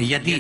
यदि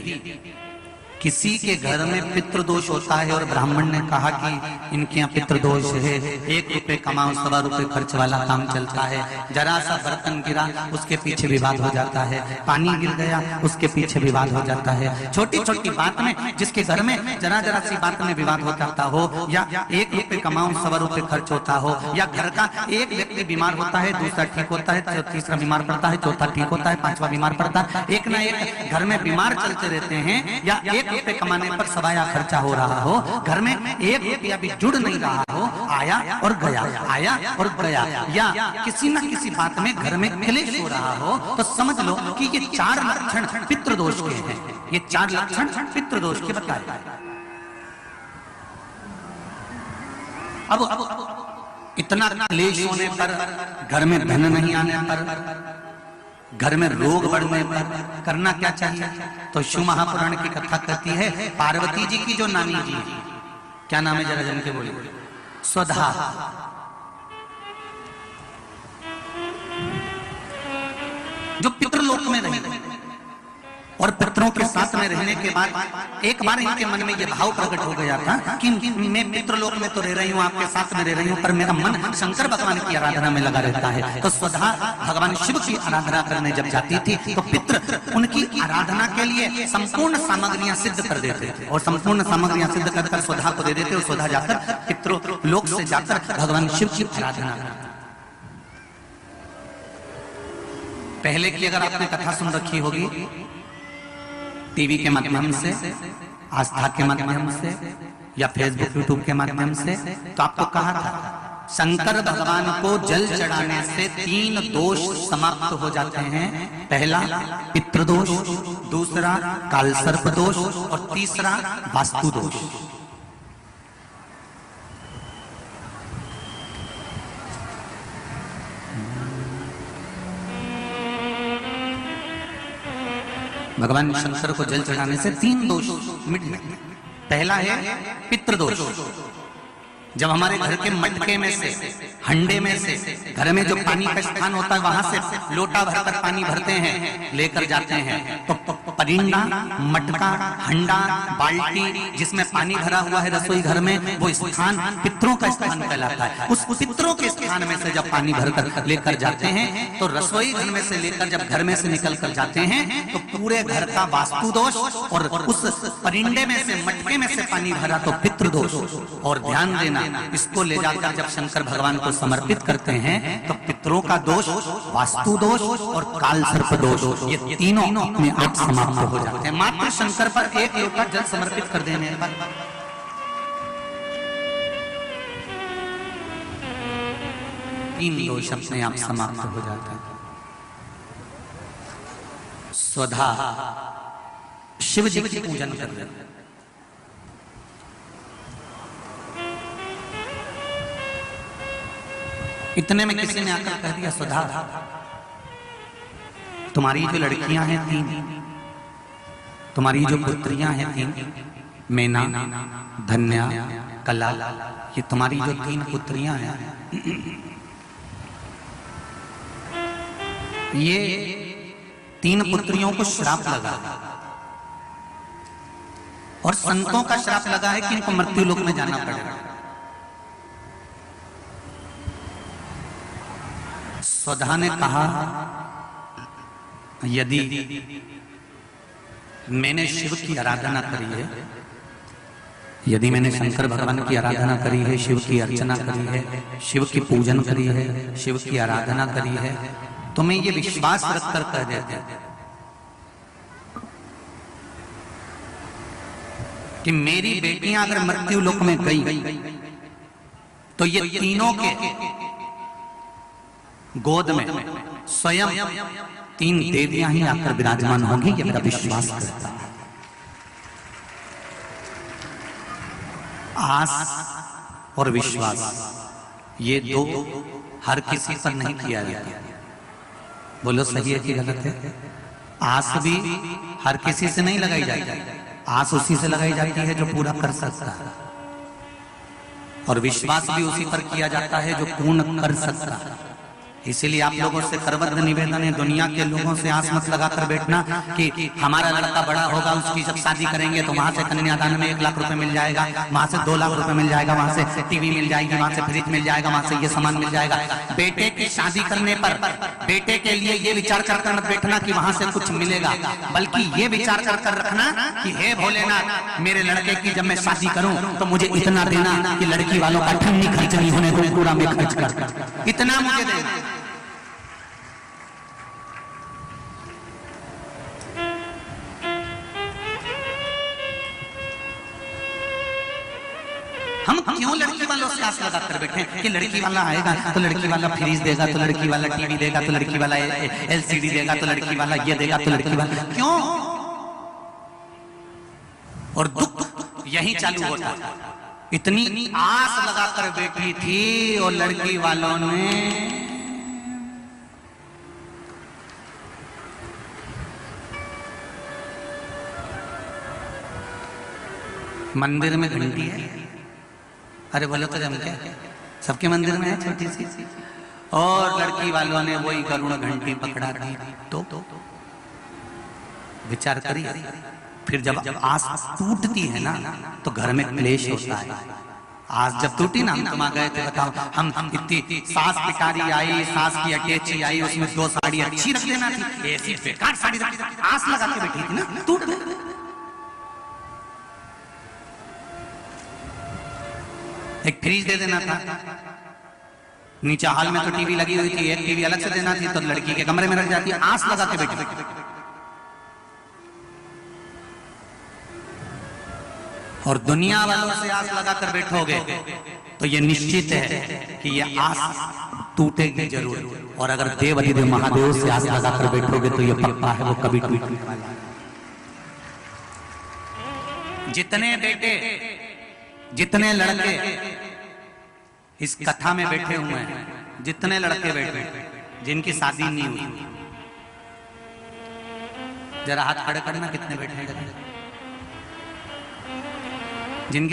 किसी के घर में पितृदोष होता है और ब्राह्मण ने कहा कि इनके यहाँ पितृदोष है, 1 रुपए कमाओ 1.25 रुपए खर्च वाला काम चलता है, जरा सा बर्तन गिरा उसके पीछे विवाद हो जाता है, पानी गिर गया उसके पीछे विवाद हो जाता है, छोटी छोटी बात में जिसके घर में जरा जरा सी बात में विवाद हो जाता हो, या 1 रुपए कमाओ 1.25 रुपए खर्च होता हो, या घर का एक व्यक्ति बीमार होता है, दूसरा ठीक होता है, तीसरा बीमार पड़ता है, चौथा ठीक होता है, 5वां बीमार पड़ता है, एक ना एक घर में बीमार चलते रहते हैं, या 1 रुपए कमाने पर सवाया खर्चा हो रहा हो, घर में 1 रुपया भी जुड़ नहीं रहा हो, आया और गया, आया और गया, या किसी न किसी बात में घर में क्लेश हो रहा हो, तो समझ लो कि ये 4 लक्षण पितृदोष के हैं। ये 4 लक्षण पितृदोष के बताए। अब इतना क्लेश होने पर, घर में धन नहीं आने पर, घर में रोग बढ़ने पर करना क्या चाहिए? तो शिव महापुराण की कथा कहती है, पार्वती जी की जो नानी जी, क्या नाम है जरा जन के बोलिए, स्वधा, जो पितृलोक में रही और पितरों के साथ में रहने के बाद एक बार इनके मन में यह भाव प्रकट हो गया था कि मैं पितृलोक में तो रह रही हूँ, आपके साथ में रह रही हूँ, पर मेरा मन शंकर भगवान की आराधना में लगा रहता है। तो स्वधा भगवान शिव की आराधना करने जब जाती थी तो पितृ उनकी आराधना के लिए संपूर्ण सामग्रियां सिद्ध कर देते थे, और संपूर्ण सामग्रियां सिद्ध कर स्वधा को दे देते, और स्वधा जाकर पितृलोक से जाकर भगवान शिव की आराधना करते। पहले की अगर आपने कथा सुन रखी होगी टीवी के माध्यम से, आस्था के माध्यम से, या फेसबुक यूट्यूब के माध्यम से, तो आपको कहा था शंकर भगवान को जल चढ़ाने से 3 दोष समाप्त हो जाते हैं। पहला पितृदोष, दूसरा कालसर्प दोष, और तीसरा वास्तु दोष। भगवान शंकर को जल चढ़ाने से 3 दोष मिट गए। पहला है पितृदोष। जब हमारे घर के मटके में से, हंडे में से, घर में जो पानी का स्थान होता है वहां से लोटा भरकर पानी भरते हैं, लेकर जाते हैं, तो परिंदा, मटका, हंडा, बाल्टी जिसमें पानी भरा हुआ है रसोई घर में, वो स्थान पितरों का स्थान कहलाता है। उस पितरों के स्थान में से जब पानी भरकर लेकर जाते हैं, तो रसोई घर में से लेकर जब घर में से निकल कर जाते हैं, तो पूरे घर का वास्तु दोष, और उस परिंदे में से, मटके में से पानी भरा तो पितृदोष। और ध्यान देना, इसको ले जाकर जब शंकर भगवान को समर्पित करते हैं तो पितरों का दोष, वास्तु दोष और काल सर्प दोष, ये तीनों अपने आप समाप्त हो जाते हैं मात्र शंकर पर 1 लोटा जल समर्पित कर देने पर। तीन दोष अपने आप समाप्त हो जाते हैं। स्वधा शिव जी की पूजन कर रहे हैं। इतने में किसी ने आकर कह दिया, स्वधा तुम्हारी जो लड़कियां हैं 3, तुम्हारी जो पुत्रियां हैं 3, मैना, धन्या, कला, ये तुम्हारी जो 3 पुत्रियां हैं, ये 3 पुत्रियों को श्राप लगा, और संतों का श्राप लगा है कि इनको मृत्यु लोक में जाना पड़ेगा। स्वधा ने कहा, यदि मैंने शिव की आराधना करी है, यदि मैंने शंकर भगवान की आराधना करी है, शिव की अर्चना करी है, शिव की पूजन करी है, शिव की आराधना करी है, तो मैं ये विश्वास रखकर कह देते हैं कि मेरी बेटियां अगर मृत्यु लोक में गई तो ये तीनों के गोद में स्वयं 3 देवियां ही आकर विराजमान होंगी, ये मेरा विश्वास करता है। आस और विश्वास ये 2 हर किसी पर नहीं किया जाता। बोलो सही है कि गलत है? आस भी हर किसी से नहीं लगाई जाती, आस उसी से लगाई जाती है जो पूरा कर सकता है, और विश्वास भी उसी पर किया जाता है जो पूर्ण कर सकता है। इसीलिए आप लोगों से करबद्ध निवेदन है, दुनिया के लोगों से आस मत लगाकर बैठना कि हमारा लड़का बड़ा होगा, उसकी जब शादी करेंगे तो वहां से कन्यादान में 1 लाख रुपए मिल जाएगा, वहां से 2 लाख रुपए मिल जाएगा, वहां से टीवी मिल जाएगी, वहां से फ्रिज मिल जाएगा, वहां से ये सामान मिल जाएगा। बेटे की शादी करने पर बेटे के लिए ये विचार कर मत बैठना कि वहां से कुछ मिलेगा, बल्कि ये विचार कर रखना कि हे भोलेनाथ, मेरे लड़के की जब मैं शादी करूं तो मुझे इतना देना कि लड़की वालों का ठंडी खर्च नहीं होने को पूरा मैं खर्च कर, इतना मुझे देना। हम क्यों लड़की वालों से आस लगा कर बैठे कि लड़की वाला आएगा तो लड़की वाला फ्रिज देगा, तो लड़की वाला टीवी देगा, तो लड़की वाला एलसीडी देगा, तो लड़की वाला ये देगा, तो लड़की वाला क्यों? और दुख यही चालू होता। इतनी आस लगाकर बैठी थी और लड़की वालों ने मंदिर में घंटी है, अरे बोलो तो जम क्या, सबके मंदिर में है छोटी सी, और लड़की वालों ने वही गरुड़ घंटी पकड़ा दी। तो विचार करिए, फिर जब आस टूटती है ना तो घर में क्लेश होता है। आज जब टूटी ना, हम तुम गए थे, बताओ, हम इतनी सास पिटारी आई, सास की अटैची आई, उसमें 2 साड़ी अच्छी रख देना थी, ऐसी बेकार साड़ी आस लगा के बैठी थी ना, टूट एक फ्रिज दे देना था, नीचे हॉल में तो टीवी लगी हुई थी, एक टीवी अलग से देना थी, तो लड़की के कमरे में रख जाती, आस लगा के बैठी। और दुनिया वालों से आस लगाकर बैठोगे तो ये निश्चित है कि ये आस टूटेगी जरूर, और अगर देव अधिदेव महादेव से आस लगाकर बैठोगे तो ये पक्का है वो कभी टूटने वाला है। जितने बेटे जितने लड़के इस कथा में बैठे हुए हैं, जितने लड़के बैठे जिनकी शादी नहीं हुई, जरा हाथ खड़े करना, कितने बैठे हैं जिनकी